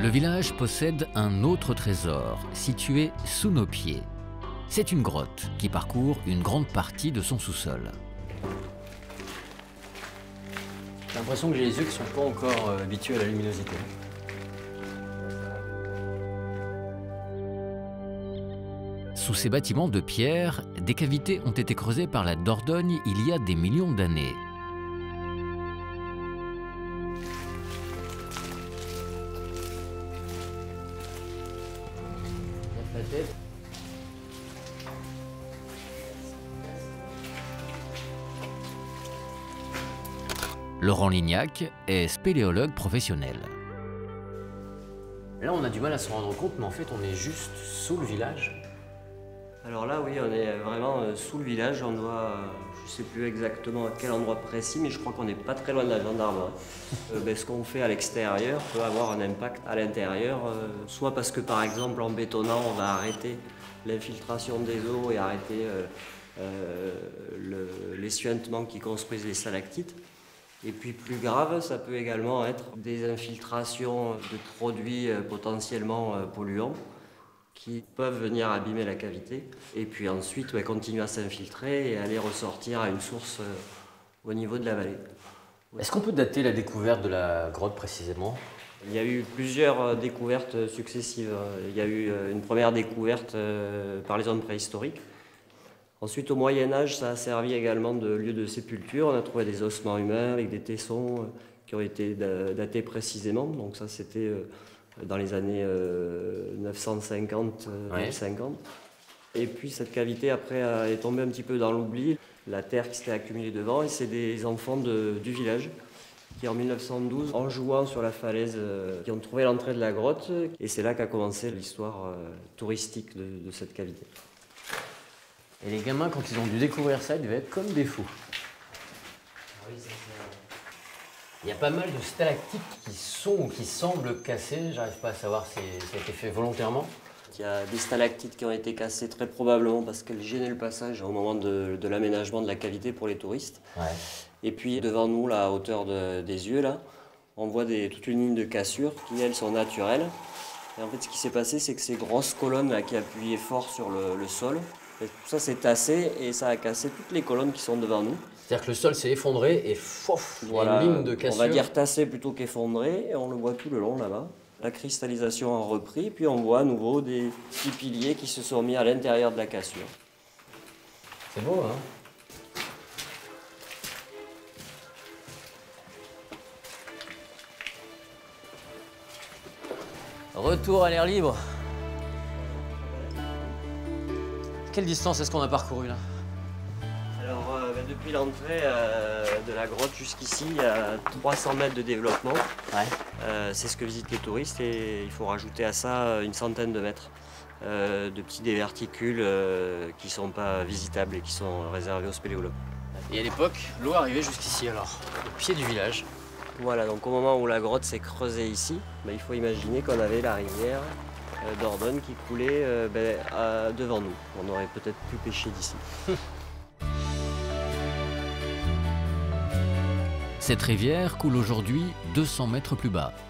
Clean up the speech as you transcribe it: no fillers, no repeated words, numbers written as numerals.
Le village possède un autre trésor, situé sous nos pieds. C'est une grotte qui parcourt une grande partie de son sous-sol. J'ai l'impression que j'ai les yeux qui ne sont pas encore habitués à la luminosité. Sous ces bâtiments de pierre, des cavités ont été creusées par la Dordogne il y a des millions d'années. La tête. Laurent Lignac est spéléologue professionnel. Là, on a du mal à se rendre compte, mais en fait, on est juste sous le village. Alors là, oui, on est vraiment sous le village. On doit, je ne sais plus exactement à quel endroit précis, mais je crois qu'on n'est pas très loin de la gendarmerie. Ce qu'on fait à l'extérieur peut avoir un impact à l'intérieur, soit parce que, par exemple, en bétonnant, on va arrêter l'infiltration des eaux et arrêter l'essuintement qui construisent les stalactites. Et puis plus grave, ça peut également être des infiltrations de produits potentiellement polluants qui peuvent venir abîmer la cavité et puis ensuite continuer à s'infiltrer et aller ressortir à une source au niveau de la vallée. Est-ce qu'on peut dater la découverte de la grotte précisément? Il y a eu plusieurs découvertes successives. Il y a eu une première découverte par les hommes préhistoriques. Ensuite, au Moyen-Âge, ça a servi également de lieu de sépulture. On a trouvé des ossements humains avec des tessons qui ont été datés précisément. Donc ça, c'était dans les années 950, 1050. Et puis cette cavité, après, est tombée un petit peu dans l'oubli. La terre qui s'était accumulée devant, et c'est des enfants du village qui, en 1912, en jouant sur la falaise, qui ont trouvé l'entrée de la grotte. Et c'est là qu'a commencé l'histoire touristique de cette cavité. Et les gamins, quand ils ont dû découvrir ça, ils devaient être comme des fous. Oui, ça, il y a pas mal de stalactites qui sont ou qui semblent cassées. J'arrive pas à savoir si ça a été fait volontairement. Il y a des stalactites qui ont été cassées très probablement parce qu'elles gênaient le passage au moment de l'aménagement de la cavité pour les touristes. Ouais. Et puis devant nous, là, à hauteur des yeux, là, on voit toute une ligne de cassures qui, elles, sont naturelles. Et en fait, ce qui s'est passé, c'est que ces grosses colonnes là, qui appuyaient fort sur le sol, et tout ça s'est tassé et ça a cassé toutes les colonnes qui sont devant nous. C'est-à-dire que le sol s'est effondré et fouf, Voilà, une ligne de cassure. on va dire tassé plutôt qu'effondré, et on le voit tout le long là-bas. La cristallisation a repris, puis on voit à nouveau des petits piliers qui se sont mis à l'intérieur de la cassure. C'est beau, hein? Retour à l'air libre. Quelle distance est-ce qu'on a parcouru là? Alors, depuis l'entrée de la grotte jusqu'ici, il y a 300 mètres de développement. Ouais. C'est ce que visitent les touristes et il faut rajouter à ça une centaine de mètres de petits déverticules qui ne sont pas visitables et qui sont réservés aux spéléologues. Et à l'époque, l'eau arrivait jusqu'ici alors, au pied du village. Voilà, donc au moment où la grotte s'est creusée ici, il faut imaginer qu'on avait la rivière Dordogne qui coulait devant nous. On aurait peut-être pu pêcher d'ici. Cette rivière coule aujourd'hui 200 mètres plus bas.